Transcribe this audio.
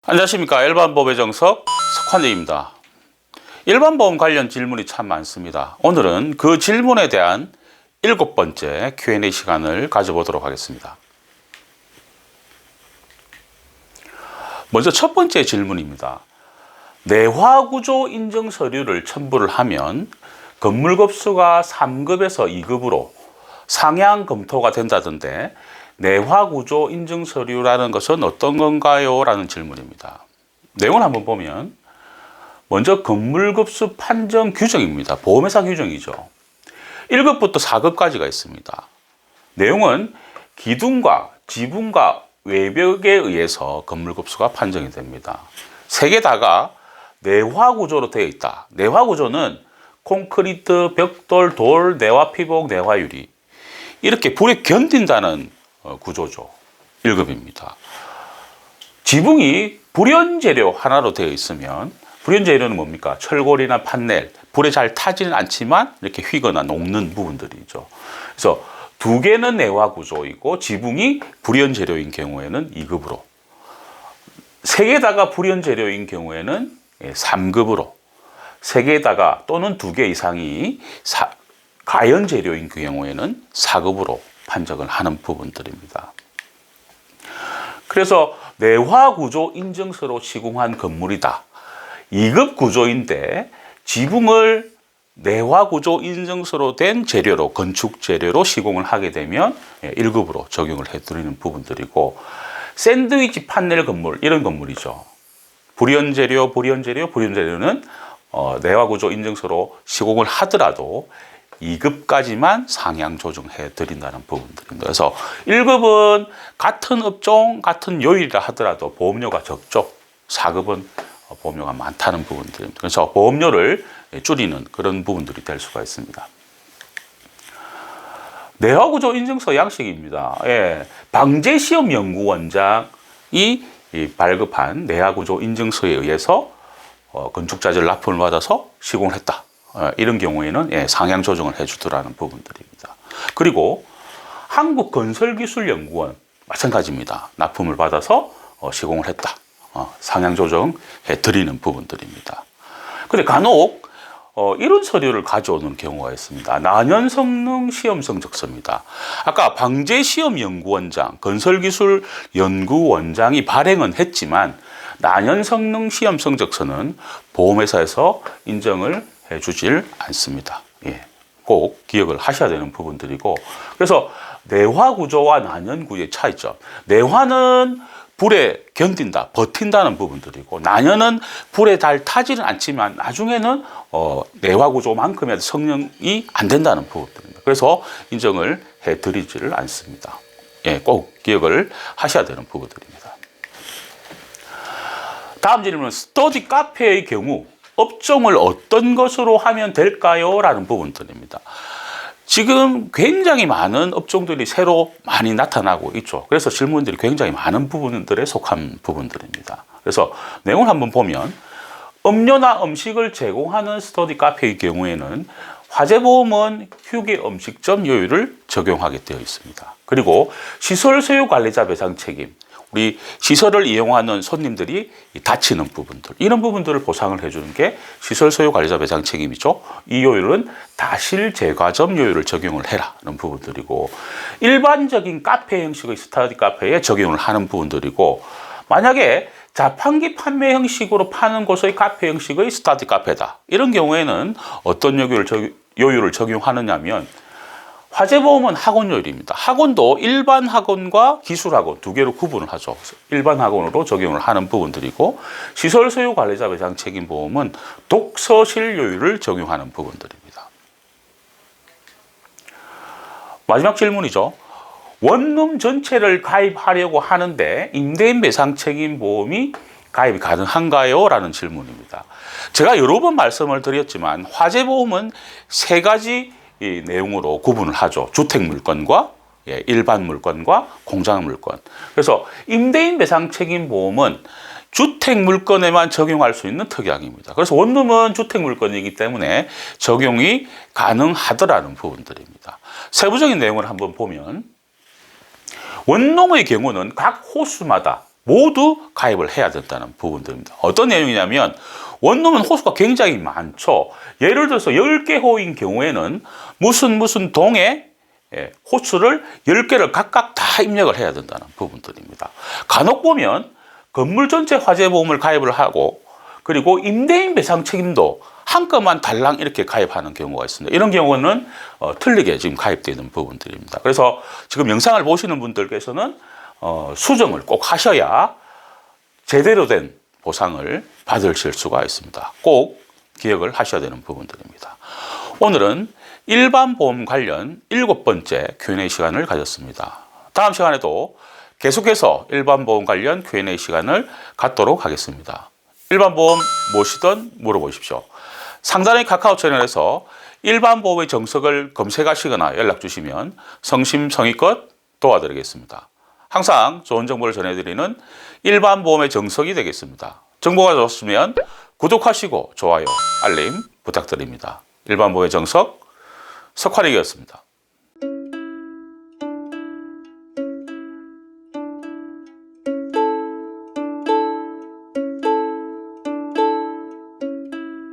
안녕하십니까. 일반법의 정석 석환대입니다. 일반보험 관련 질문이 참 많습니다. 오늘은 그 질문에 대한 7번째 Q&A 시간을 가져보도록 하겠습니다. 먼저 첫 번째 질문입니다. 내화구조 인증 서류를 첨부를 하면 건물급수가 3급에서 2급으로 상향 검토가 된다던데 내화구조 인증 서류라는 것은 어떤 건가요? 라는 질문입니다. 내용을 한번 보면 먼저 건물급수 판정 규정입니다. 보험회사 규정이죠. 1급부터 4급까지가 있습니다. 내용은 기둥과 지붕과 외벽에 의해서 건물급수가 판정이 됩니다. 세 개 다가 내화구조로 되어 있다. 내화구조는 콘크리트, 벽돌, 돌, 내화 피복, 내화 유리 이렇게 불에 견딘다는 구조죠. 1급입니다. 지붕이 불연재료 하나로 되어 있으면 불연재료는 뭡니까? 철골이나 판넬, 불에 잘 타지는 않지만 이렇게 휘거나 녹는 부분들이죠. 그래서 두 개는 내화 구조이고 지붕이 불연재료인 경우에는 2급으로, 세 개다가 불연재료인 경우에는 3급으로, 세 개다가 또는 두 개 이상이 가연재료인 경우에는 4급으로 판정을 하는 부분들입니다. 그래서 내화구조 인증서로 시공한 건물이다. 2급 구조인데 지붕을 내화구조 인증서로 된 재료로, 건축 재료로 시공을 하게 되면 1급으로 적용을 해드리는 부분들이고, 샌드위치 판넬 건물, 이런 건물이죠. 불연재료는 내화구조 인증서로 시공을 하더라도 2급까지만 상향 조정해 드린다는 부분들입니다. 그래서 1급은 같은 업종, 같은 요일이라 하더라도 보험료가 적죠. 4급은 보험료가 많다는 부분들입니다. 그래서 보험료를 줄이는 그런 부분들이 될 수가 있습니다. 내화구조 인증서 양식입니다. 방재시험연구원장이 발급한 내화구조 인증서에 의해서 건축자재를 납품을 받아서 시공을 했다. 이런 경우에는 상향 조정을 해주더라는 부분들입니다. 그리고 한국건설기술연구원 마찬가지입니다. 납품을 받아서 시공을 했다. 상향 조정해 드리는 부분들입니다. 근데 간혹 이런 서류를 가져오는 경우가 있습니다. 난연성능 시험 성적서입니다. 아까 방재시험연구원장, 건설기술연구원장이 발행은 했지만 난연성능 시험 성적서는 보험회사에서 인정을 해주질 않습니다. 꼭 기억을 하셔야 되는 부분들이고, 그래서 내화구조와 난연구조의 차이점. 내화는 불에 견딘다, 버틴다는 부분들이고, 난연은 불에 잘 타지는 않지만 나중에는 내화구조만큼의 성능이 안 된다는 부분들입니다. 그래서 인정을 해드리지를 않습니다. 꼭 기억을 하셔야 되는 부분들입니다. 다음 질문은 스터디 카페의 경우 업종을 어떤 것으로 하면 될까요? 라는 부분들입니다. 지금 굉장히 많은 업종들이 새로 많이 나타나고 있죠. 그래서 질문들이 굉장히 많은 부분들에 속한 부분들입니다. 그래서 내용을 한번 보면 음료나 음식을 제공하는 스터디 카페의 경우에는 화재보험은 휴게 음식점 요율을 적용하게 되어 있습니다. 그리고 시설 소유 관리자 배상 책임, 우리 시설을 이용하는 손님들이 다치는 부분들, 이런 부분들을 보상을 해주는 게 시설 소유 관리자 배상 책임이죠. 이 요율은 다실 제과점 요율을 적용을 해라는 부분들이고, 일반적인 카페 형식의 스터디 카페에 적용을 하는 부분들이고, 만약에 자판기 판매 형식으로 파는 곳의 카페 형식의 스터디 카페다, 이런 경우에는 어떤 요율을 적용하느냐면 화재보험은 학원 요율입니다. 학원도 일반 학원과 기술학원 두 개로 구분을 하죠. 일반 학원으로 적용을 하는 부분들이고, 시설 소유 관리자 배상 책임 보험은 독서실 요율을 적용하는 부분들입니다. 마지막 질문이죠. 원룸 전체를 가입하려고 하는데 임대인 배상 책임 보험이 가입이 가능한가요? 라는 질문입니다. 제가 여러 번 말씀을 드렸지만 화재보험은 세 가지 이 내용으로 구분을 하죠. 주택 물건과 일반 물건과 공장 물건. 그래서 임대인 배상 책임 보험은 주택 물건에만 적용할 수 있는 특약입니다. 그래서 원룸은 주택 물건이기 때문에 적용이 가능하더라는 부분들입니다. 세부적인 내용을 한번 보면 원룸의 경우는 각 호수마다 모두 가입을 해야 된다는 부분들입니다. 어떤 내용이냐면 원룸은 호수가 굉장히 많죠. 예를 들어서 10개 호인 경우에는 무슨 동에 호수를 10개를 각각 다 입력을 해야 된다는 부분들입니다. 간혹 보면 건물 전체 화재보험을 가입을 하고 그리고 임대인 배상 책임도 한건만 달랑 이렇게 가입하는 경우가 있습니다. 이런 경우는 틀리게 지금 가입되는 부분들입니다. 그래서 지금 영상을 보시는 분들께서는 수정을 꼭 하셔야 제대로 된 보상을 받으실 수가 있습니다. 꼭 기억을 하셔야 되는 부분들입니다. 오늘은 일반 보험 관련 7번째 Q&A 시간을 가졌습니다. 다음 시간에도 계속해서 일반 보험 관련 Q&A 시간을 갖도록 하겠습니다. 일반 보험 무엇이든 물어보십시오. 상단의 카카오 채널에서 일반 보험의 정석을 검색하시거나 연락 주시면 성심성의껏 도와드리겠습니다. 항상 좋은 정보를 전해드리는 일반 보험의 정석이 되겠습니다. 정보가 좋았으면 구독하시고 좋아요, 알림 부탁드립니다. 일반 보험의 정석 석환익이었습니다.